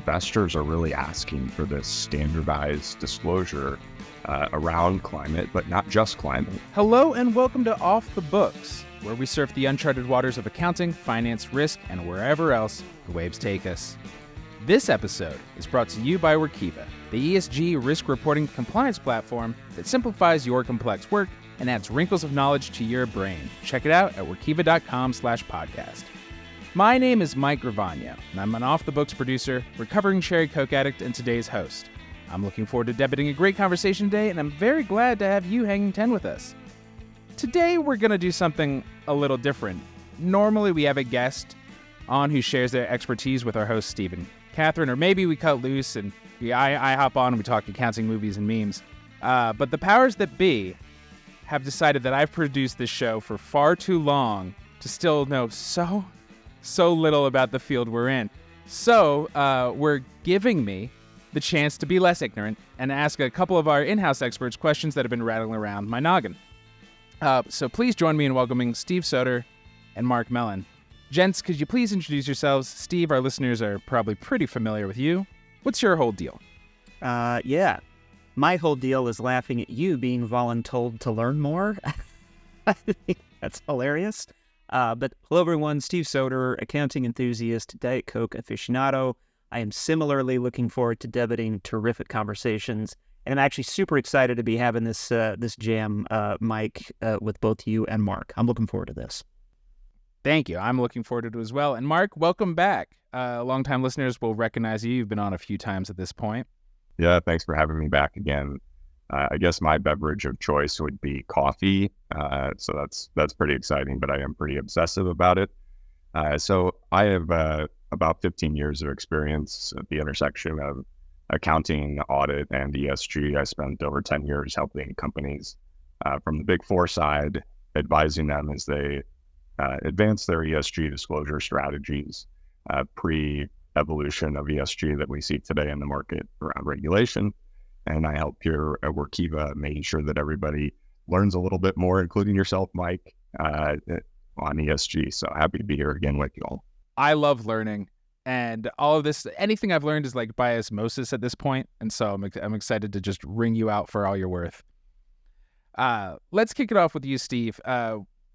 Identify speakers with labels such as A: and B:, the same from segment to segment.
A: investors are really asking for this standardized disclosure around climate, but not just climate.
B: Hello and welcome to Off the Books, where we surf the uncharted waters of accounting, finance, risk, and wherever else the waves take us. This episode is brought to you by Workiva, the ESG risk reporting compliance platform that simplifies your complex work and adds wrinkles of knowledge to your brain. Check it out at workiva.com/podcast. My name is Mike Gravagno, and I'm an Off the Books producer, recovering cherry Coke addict, and today's host. I'm looking forward to debating a great conversation today, and I'm very glad to have you hanging 10 with us. Today, we're going to do something a little different. Normally, we have a guest on who shares their expertise with our host, Steve and Catherine, or maybe we cut loose and I hop on and we talk accounting, movies, and memes. But the powers that be have decided that I've produced this show for far too long to still know so little about the field we're in. So we're giving me the chance to be less ignorant and ask a couple of our in-house experts questions that have been rattling around my noggin. So please join me in welcoming Steve Soter and Mark Mellen. Gents, could you please introduce yourselves? Steve, our listeners are probably pretty familiar with you. What's your whole deal?
C: Yeah. My whole deal is laughing at you being voluntold to learn more. I think that's hilarious. But hello, everyone. Steve Soter, accounting enthusiast, Diet Coke aficionado. I am similarly looking forward to debating terrific conversations. And I'm actually super excited to be having this jam, Mike, with both you and Mark. I'm looking forward to this.
B: Thank you. I'm looking forward to it as well. And Mark, welcome back. Longtime listeners will recognize you. You've been on a few times at this point.
A: Yeah, thanks for having me back again. I guess my beverage of choice would be coffee. So that's pretty exciting, but I am pretty obsessive about it. So I have about 15 years of experience at the intersection of accounting, audit, and ESG. I spent over 10 years helping companies from the Big Four side, advising them as they advance their ESG disclosure strategies, pre-evolution of ESG that we see today in the market around regulation. And I help here at Workiva, making sure that everybody learns a little bit more, including yourself, Mike, on ESG. So happy to be here again with you all.
B: I love learning, and all of this, anything I've learned is like by osmosis at this point. And so I'm excited to just wring you out for all you're worth. Let's kick it off with you, Steve.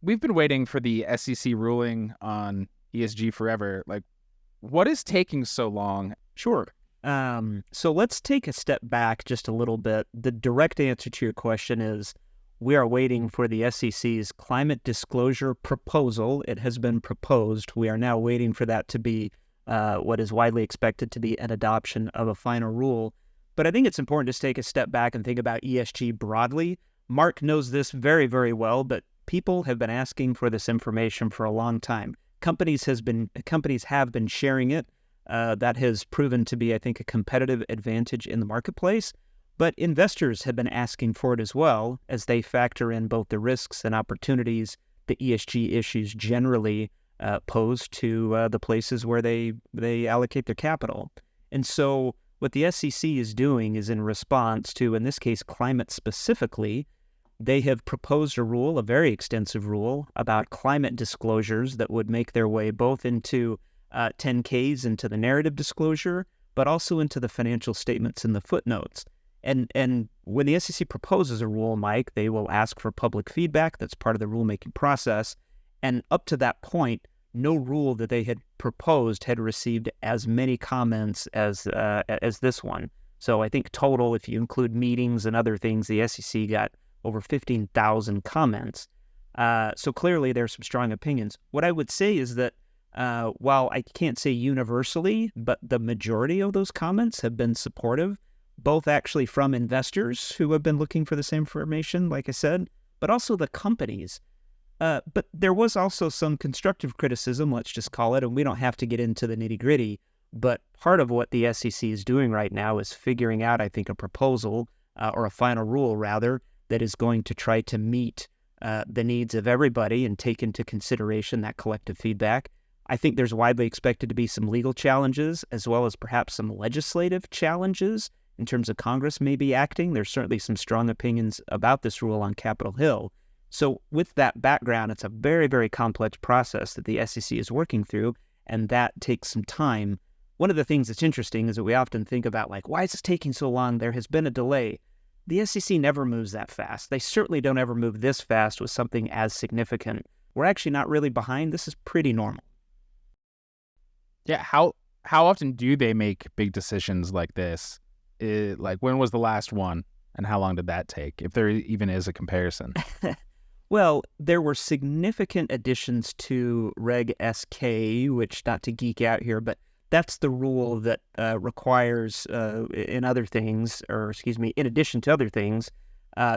B: We've been waiting for the SEC ruling on ESG forever. Like, what is taking so long?
C: Sure. So let's take a step back just a little bit. The direct answer to your question is we are waiting for the SEC's climate disclosure proposal. It has been proposed. We are now waiting for that to be what is widely expected to be an adoption of a final rule. But I think it's important to take a step back and think about ESG broadly. Mark knows this very, very well, but people have been asking for this information for a long time. Companies have been sharing it. That has proven to be, I think, a competitive advantage in the marketplace. But investors have been asking for it as well as they factor in both the risks and opportunities the ESG issues generally pose to the places where they allocate their capital. And so what the SEC is doing is in response to, in this case, climate specifically, they have proposed a rule, a very extensive rule, about climate disclosures that would make their way both into 10Ks, into the narrative disclosure, but also into the financial statements and the footnotes. And when the SEC proposes a rule, Mike, they will ask for public feedback. That's part of the rulemaking process. And up to that point, no rule that they had proposed had received as many comments as this one. So I think total, if you include meetings and other things, the SEC got over 15,000 comments. So clearly there's some strong opinions. What I would say is that while I can't say universally, but the majority of those comments have been supportive, both actually from investors who have been looking for the same information, like I said, but also the companies. But there was also some constructive criticism, let's just call it, and we don't have to get into the nitty-gritty, but part of what the SEC is doing right now is figuring out, I think, a proposal, or a final rule, rather, that is going to try to meet the needs of everybody and take into consideration that collective feedback. I think there's widely expected to be some legal challenges as well as perhaps some legislative challenges in terms of Congress maybe acting. There's certainly some strong opinions about this rule on Capitol Hill. So with that background, it's a very, very complex process that the SEC is working through, and that takes some time. one of the things that's interesting is that we often think about, like, why is this taking so long? There has been a delay. The SEC never moves that fast. They certainly don't ever move this fast with something as significant. We're actually not really behind. This is pretty normal.
B: Yeah, how often do they make big decisions like this? Like, when was the last one, and how long did that take, if there even is a comparison?
C: Well, there were significant additions to Reg SK, which, not to geek out here, but that's the rule that requires, in addition to other things,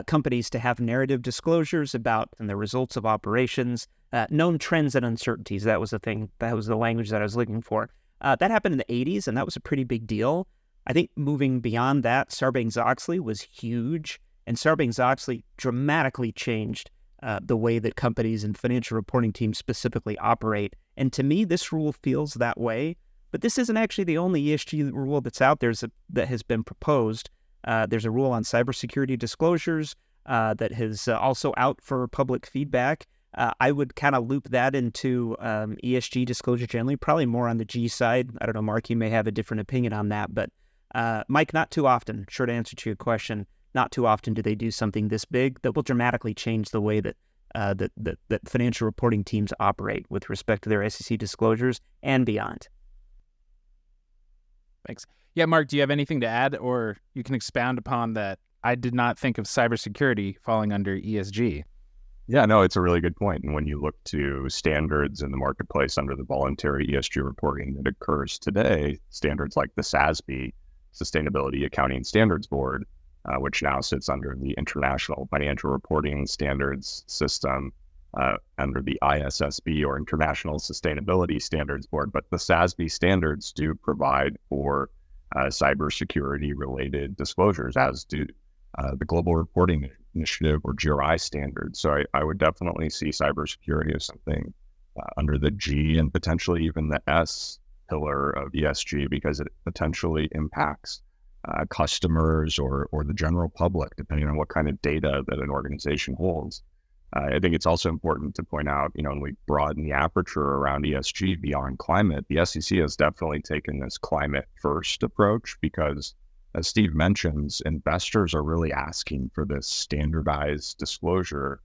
C: companies to have narrative disclosures about and the results of operations, known trends and uncertainties. That was the thing. That was the language that I was looking for. That happened in the 80s, and that was a pretty big deal. I think moving beyond that, Sarbanes-Oxley was huge, and Sarbanes-Oxley dramatically changed the way that companies and financial reporting teams specifically operate. And to me, this rule feels that way. But this isn't actually the only ESG rule that's out there that has been proposed. There's a rule on cybersecurity disclosures that is also out for public feedback. I would kind of loop that into ESG disclosure generally, probably more on the G side. I don't know, Mark, you may have a different opinion on that. But Mike, not too often, short answer to your question, not too often do they do something this big that will dramatically change the way that that financial reporting teams operate with respect to their SEC disclosures and beyond.
B: Thanks. Yeah, Mark, do you have anything to add, or you can expound upon that? I did not think of cybersecurity falling under ESG.
A: Yeah, no, it's a really good point. And when you look to standards in the marketplace under the voluntary ESG reporting that occurs today, standards like the SASB, Sustainability Accounting Standards Board, which now sits under the International Financial Reporting Standards System, under the ISSB, or International Sustainability Standards Board. But the SASB standards do provide for cybersecurity related disclosures, as do the Global Reporting Initiative, or GRI standards. So I would definitely see cybersecurity as something under the G and potentially even the S pillar of ESG, because it potentially impacts customers or the general public, depending on what kind of data that an organization holds. I think it's also important to point out, when we broaden the aperture around ESG beyond climate, the SEC has definitely taken this climate first approach, because as Steve mentions, investors are really asking for this standardized disclosure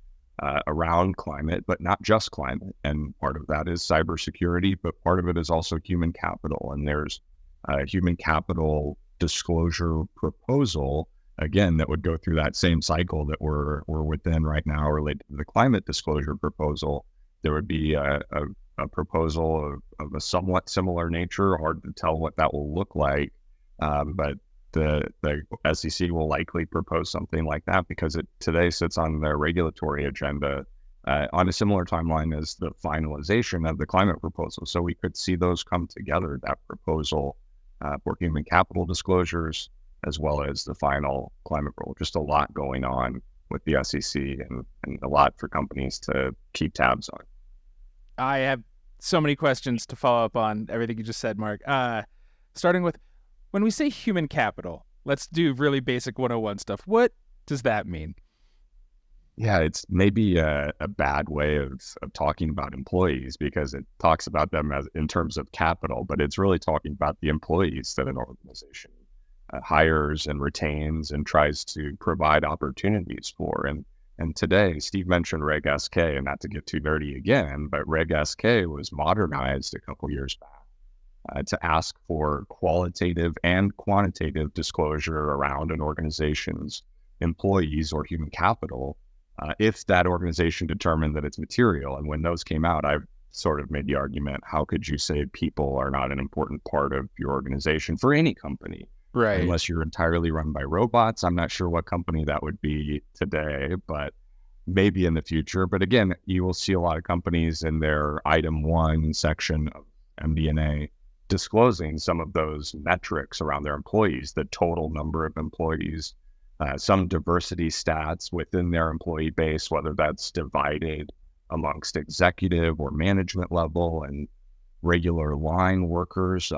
A: around climate, but not just climate. And part of that is cybersecurity, but part of it is also human capital. And there's a human capital disclosure proposal, again, that would go through that same cycle that we're within right now related to the climate disclosure proposal. There would be a proposal of a somewhat similar nature. Hard to tell what that will look like, but the SEC will likely propose something like that, because it today sits on their regulatory agenda on a similar timeline as the finalization of the climate proposal. So we could see those come together, that proposal for human capital disclosures, as well as the final climate rule. Just a lot going on with the SEC and a lot for companies to keep tabs on.
B: I have so many questions to follow up on everything you just said, Mark. Starting with, when we say human capital, let's do really basic 101 stuff. What does that mean?
A: Yeah, it's maybe a bad way of talking about employees, because it talks about them as in terms of capital, but it's really talking about the employees that an organization hires and retains and tries to provide opportunities for. And today, Steve mentioned Reg SK, and not to get too dirty again, but Reg SK was modernized a couple years back to ask for qualitative and quantitative disclosure around an organization's employees or human capital, if that organization determined that it's material. And when those came out, I've sort of made the argument, how could you say people are not an important part of your organization for any company?
B: Right.
A: Unless you're entirely run by robots. I'm not sure what company that would be today, but maybe in the future. But again, you will see a lot of companies in their item 1 section of MD&A disclosing some of those metrics around their employees, the total number of employees, some diversity stats within their employee base, whether that's divided amongst executive or management level and regular line workers.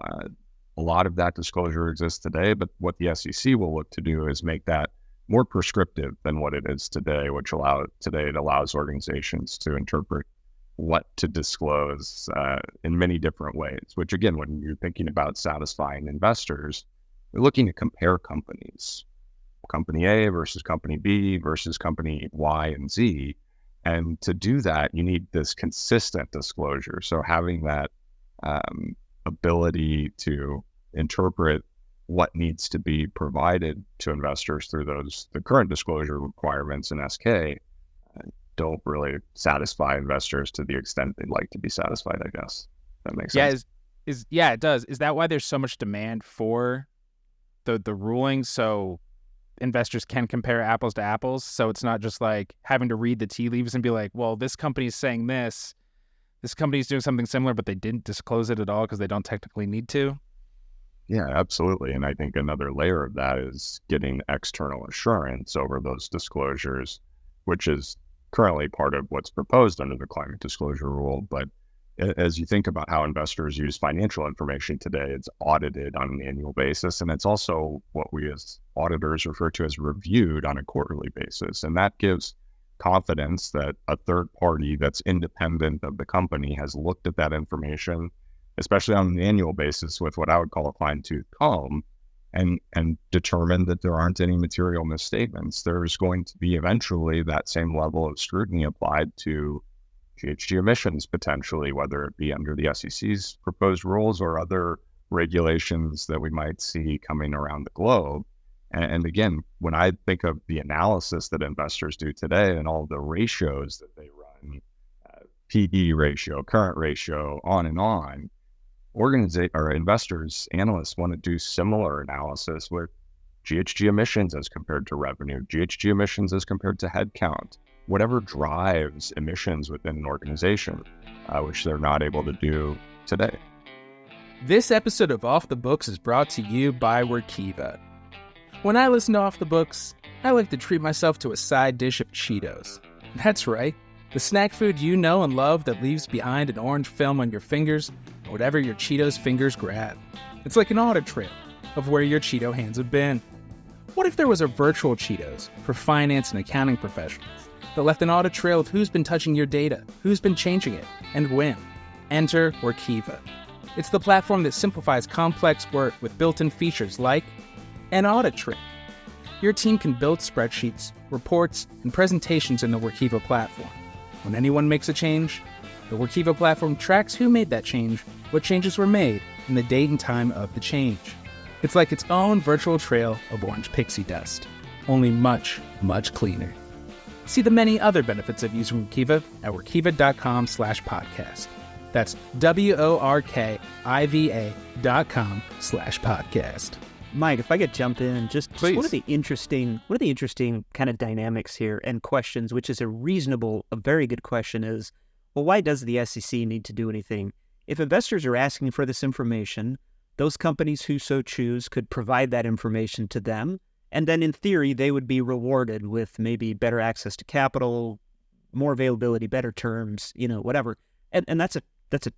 A: A lot of that disclosure exists today, but what the SEC will look to do is make that more prescriptive than what it is today, which it allows organizations to interpret what to disclose in many different ways, which again, when you're thinking about satisfying investors, you're looking to compare companies, company A versus company B versus company Y and Z. And to do that, you need this consistent disclosure. So having that ability to interpret what needs to be provided to investors through the current disclosure requirements in SK don't really satisfy investors to the extent they'd like to be satisfied, I guess. That makes sense.
B: Yeah, it does. Is that why there's so much demand for the ruling, so investors can compare apples to apples? So it's not just like having to read the tea leaves and be like, well, this company's saying this company's doing something similar, but they didn't disclose it at all because they don't technically need to?
A: Yeah, absolutely. And I think another layer of that is getting external assurance over those disclosures, which is currently part of what's proposed under the climate disclosure rule. But as you think about how investors use financial information today, it's audited on an annual basis. And it's also what we as auditors refer to as reviewed on a quarterly basis. And that gives confidence that a third party that's independent of the company has looked at that information, especially on an annual basis, with what I would call a fine-tooth comb, and determine that there aren't any material misstatements. There's going to be eventually that same level of scrutiny applied to GHG emissions, potentially, whether it be under the SEC's proposed rules or other regulations that we might see coming around the globe. And again, when I think of the analysis that investors do today and all the ratios that they run, PE ratio, current ratio, on and on, investors, analysts want to do similar analysis with GHG emissions as compared to revenue, GHG emissions as compared to headcount, whatever drives emissions within an organization, which they're not able to do today.
B: This episode of Off the Books is brought to you by Workiva. When I listen to Off the Books, I like to treat myself to a side dish of Cheetos. That's right, the snack food you know and love that leaves behind an orange film on your fingers, or whatever your Cheetos fingers grab. It's like an audit trail of where your Cheeto hands have been. What if there was a virtual Cheetos for finance and accounting professionals that left an audit trail of who's been touching your data, who's been changing it, and when? Enter Workiva. It's the platform that simplifies complex work with built-in features like an audit trail. Your team can build spreadsheets, reports, and presentations in the Workiva platform. When anyone makes a change, the Workiva platform tracks who made that change, what changes were made, and the date and time of the change. It's like its own virtual trail of orange pixie dust, only much, much cleaner. See the many other benefits of using Workiva at workiva.com/podcast. That's WORKIVA.com/podcast.
C: Mike, if I could jump in, just
B: Please.
C: one of the interesting kind of dynamics here and questions, which is a very good question, is, well, why does the SEC need to do anything? If investors are asking for this information, those companies who so choose could provide that information to them, and then in theory, they would be rewarded with maybe better access to capital, more availability, better terms, whatever. And that's a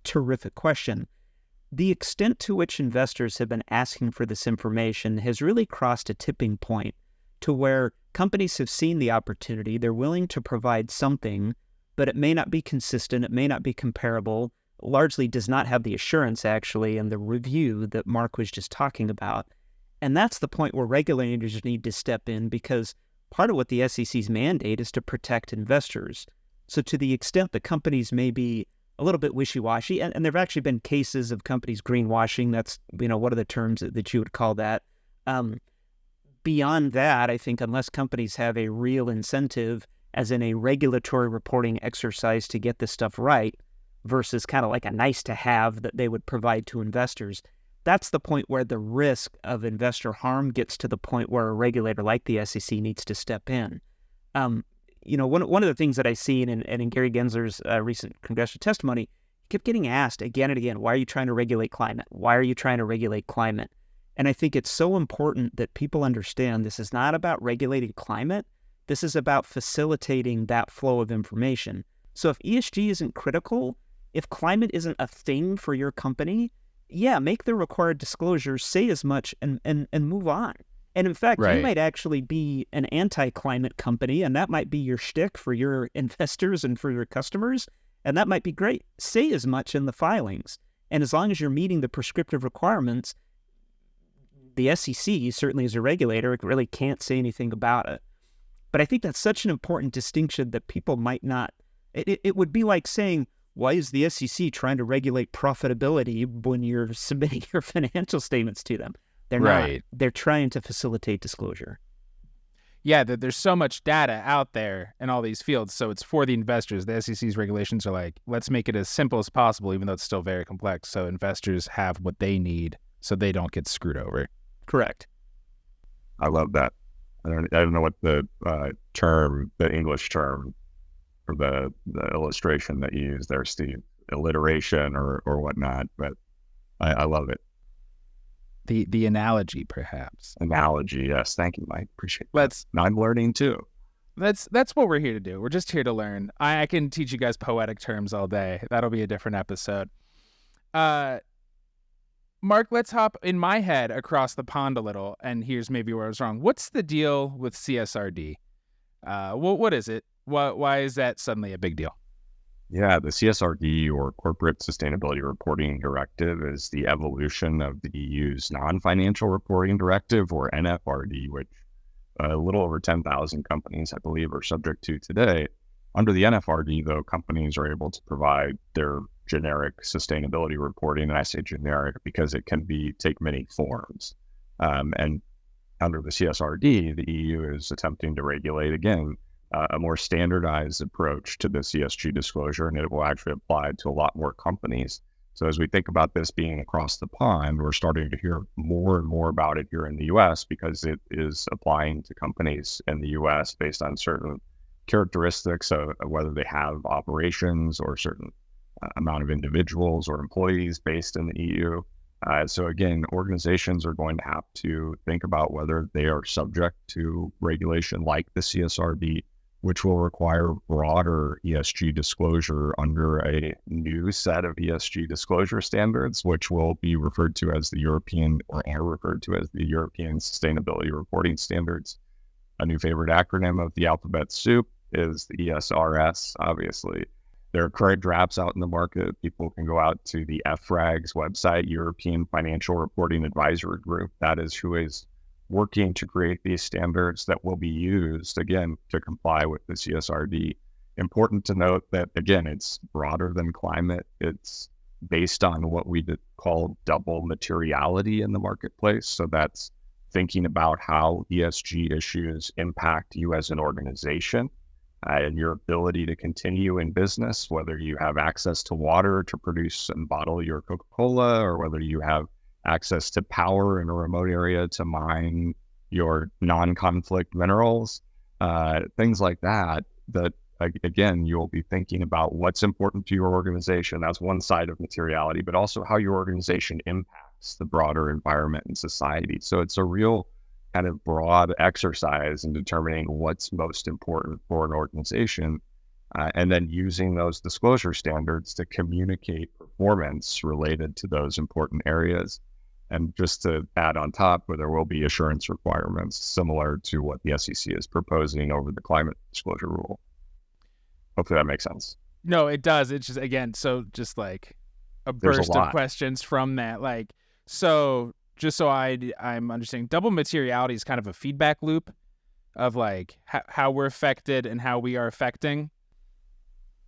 C: terrific question. The extent to which investors have been asking for this information has really crossed a tipping point to where companies have seen the opportunity, they're willing to provide something, but it may not be consistent, it may not be comparable, largely does not have the assurance, actually, and the review that Mark was just talking about. And that's the point where regulators need to step in, because part of what the SEC's mandate is to protect investors. So to the extent that companies may be a little bit wishy-washy, and there have actually been cases of companies greenwashing, that's, what are the terms that you would call that? Beyond that, I think unless companies have a real incentive, as in a regulatory reporting exercise to get this stuff right, versus kind of like a nice to have that they would provide to investors, that's the point where the risk of investor harm gets to the point where a regulator like the SEC needs to step in. One of the things that I see in Gary Gensler's recent congressional testimony, he kept getting asked again and again, why are you trying to regulate climate? Why are you trying to regulate climate? And I think it's so important that people understand this is not about regulating climate. This is about facilitating that flow of information. So if ESG isn't critical, if climate isn't a thing for your company, make the required disclosures, say as much, and move on. And in fact,
B: Right.
C: You might actually be an anti-climate company, and that might be your shtick for your investors and for your customers. And that might be great. Say as much in the filings. And as long as you're meeting the prescriptive requirements, the SEC, certainly as a regulator, really can't say anything about it. But I think that's such an important distinction that people might not. It would be like saying, why is the SEC trying to regulate profitability when you're submitting your financial statements to them? They're not. They're trying to facilitate disclosure.
B: Yeah, there's so much data out there in all these fields, so it's for the investors. The SEC's regulations are like, let's make it as simple as possible, even though it's still very complex, so investors have what they need so they don't get screwed over.
C: Correct.
A: I love that. I don't know what the English term for the illustration that you use there, Steve, alliteration or whatnot, but I love it.
B: The analogy, perhaps.
A: Analogy, yes. Thank you, Mike. Appreciate that. I'm learning too.
B: That's what we're here to do. We're just here to learn. I can teach you guys poetic terms all day. That'll be a different episode. Mark, let's hop in my head across the pond a little, and here's maybe where I was wrong. What's the deal with CSRD? What is it? Why is that suddenly a big deal?
A: Yeah, the CSRD, or Corporate Sustainability Reporting Directive, is the evolution of the EU's non-financial reporting directive, or NFRD, which a little over 10,000 companies, I believe, are subject to today. Under the NFRD, though, companies are able to provide their generic sustainability reporting, and I say generic because it can take many forms. And under the CSRD, the EU is attempting to regulate, again, a more standardized approach to this ESG disclosure, and it will actually apply to a lot more companies. So as we think about this being across the pond, we're starting to hear more and more about it here in the US because it is applying to companies in the US based on certain characteristics of whether they have operations or certain amount of individuals or employees based in the EU. So again, organizations are going to have to think about whether they are subject to regulation like the CSRD, which will require broader ESG disclosure under a new set of ESG disclosure standards, which will be referred to as the European Sustainability Reporting Standards. A new favorite acronym of the alphabet soup is the ESRS, obviously. There are current drafts out in the market. People can go out to the EFRAG's website, European Financial Reporting Advisory Group. That is who is working to create these standards that will be used, again, to comply with the CSRD. Important to note that, again, it's broader than climate. It's based on what we call double materiality in the marketplace. So that's thinking about how ESG issues impact you as an organization and your ability to continue in business, whether you have access to water to produce and bottle your Coca-Cola, or whether you have access to power in a remote area to mine your non-conflict minerals, things like that, again, you'll be thinking about what's important to your organization. That's one side of materiality, but also how your organization impacts the broader environment and society. So it's a real kind of broad exercise in determining what's most important for an organization, and then using those disclosure standards to communicate performance related to those important areas. And just to add on top, where there will be assurance requirements similar to what the SEC is proposing over the climate disclosure rule. Hopefully that makes sense.
B: No, it does. It's just, again, so just like a burst of questions from that. Like, so just so I'm understanding, double materiality is kind of a feedback loop of like how we're affected and how we are affecting.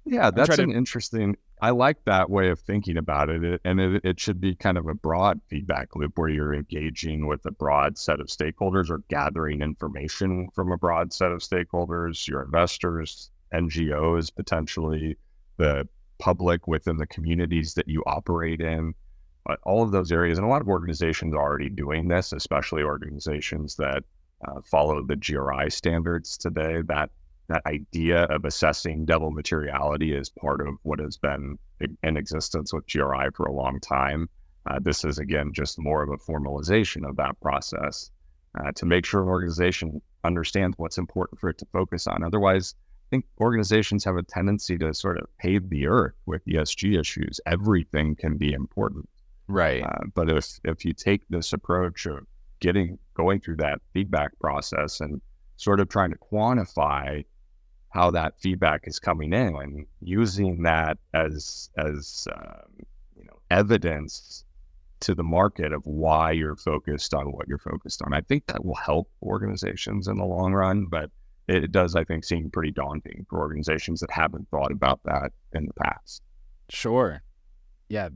A: Yeah, that's interesting. I like that way of thinking about it. And it should be kind of a broad feedback loop where you're engaging with a broad set of stakeholders or gathering information from a broad set of stakeholders, your investors, NGOs, potentially the public within the communities that you operate in, all of those areas. And a lot of organizations are already doing this, especially organizations that follow the GRI standards today. That idea of assessing double materiality is part of what has been in existence with GRI for a long time. This is, again, just more of a formalization of that process to make sure an organization understands what's important for it to focus on. Otherwise, I think organizations have a tendency to sort of pave the earth with ESG issues. Everything can be important.
B: Right.
A: But if you take this approach of going through that feedback process and sort of trying to quantify how that feedback is coming in and using that as evidence to the market of why you're focused on what you're focused on. I think that will help organizations in the long run, but it does, I think, seem pretty daunting for organizations that haven't thought about that in the past.
B: Sure. Yeah,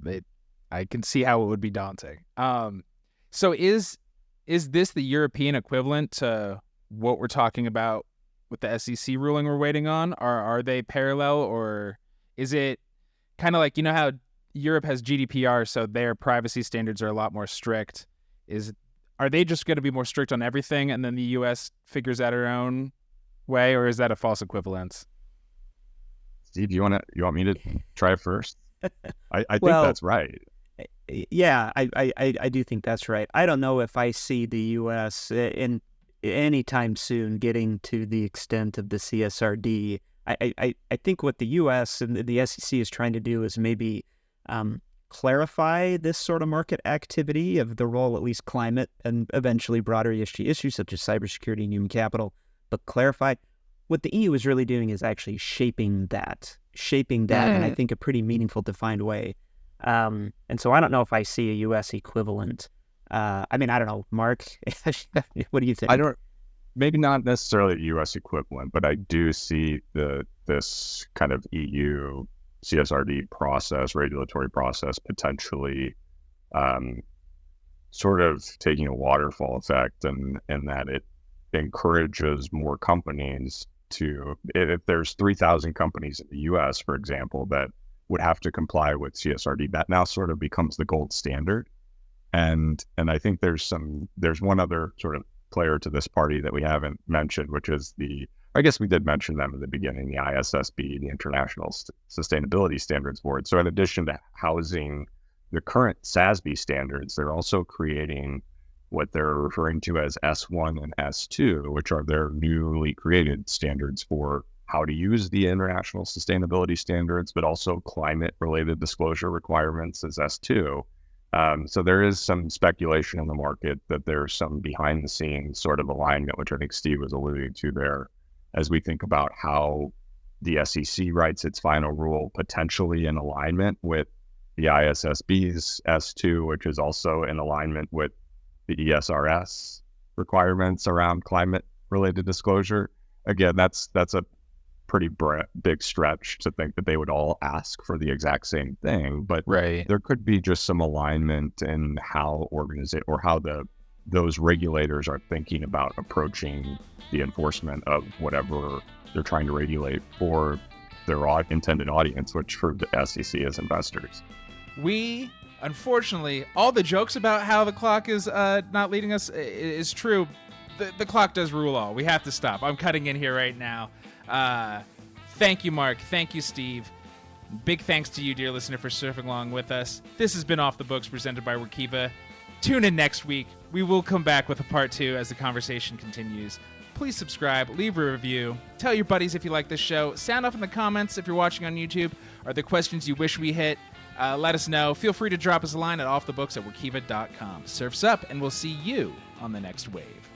B: I can see how it would be daunting. So is this the European equivalent to what we're talking about with the SEC ruling we're waiting on? Are they parallel, or is it kind of like, how Europe has GDPR, so their privacy standards are a lot more strict? Are they just going to be more strict on everything, and then the U.S. figures out her own way, or is that a false equivalence?
A: Steve, you want me to try first? I think that's right.
C: Yeah, I do think that's right. I don't know if I see the U.S. in anytime soon getting to the extent of the CSRD. I think what the U.S. and the SEC is trying to do is maybe clarify this sort of market activity of the role, at least climate and eventually broader ESG issues such as cybersecurity and human capital, but clarify. What the EU is really doing is actually shaping that in, I think, a pretty meaningful, defined way. And so I don't know if I see a U.S. equivalent. I don't know, Mark, what do you think?
A: Maybe not necessarily a U.S. equivalent, but I do see this kind of EU CSRD process, regulatory process, potentially sort of taking a waterfall effect, and that it encourages more companies to, if there's 3,000 companies in the U.S., for example, that would have to comply with CSRD, that now sort of becomes the gold standard. And I think there's one other sort of player to this party that we haven't mentioned, which is I guess we did mention them in the beginning, the ISSB, the International Sustainability Standards Board. So in addition to housing the current SASB standards, they're also creating what they're referring to as S1 and S2, which are their newly created standards for how to use the international sustainability standards, but also climate-related disclosure requirements as S2. So there is some speculation in the market that there's some behind-the-scenes sort of alignment, which I think Steve was alluding to there, as we think about how the SEC writes its final rule, potentially in alignment with the ISSB's S2, which is also in alignment with the ESRS requirements around climate-related disclosure. Again, that's a pretty big stretch to think that they would all ask for the exact same thing, but there could be just some alignment in how those regulators are thinking about approaching the enforcement of whatever they're trying to regulate for their intended audience, which for the SEC is investors.
B: Unfortunately, all the jokes about how the clock is not leading us is true. The clock does rule all. We have to stop. I'm cutting in here right now. Thank you, Mark. Thank you, Steve. Big thanks to you, dear listener, for surfing along with us. This has been Off the Books, presented by Workiva. Tune in next week. We will come back with a part 2 as the conversation continues. Please subscribe, leave a review, tell your buddies if you like this show, sound off in the comments if you're watching on YouTube. Are there questions you wish we hit? Let us know. Feel free to drop us a line at offthebooks@workiva.com. Surf's up, and we'll see you on the next wave.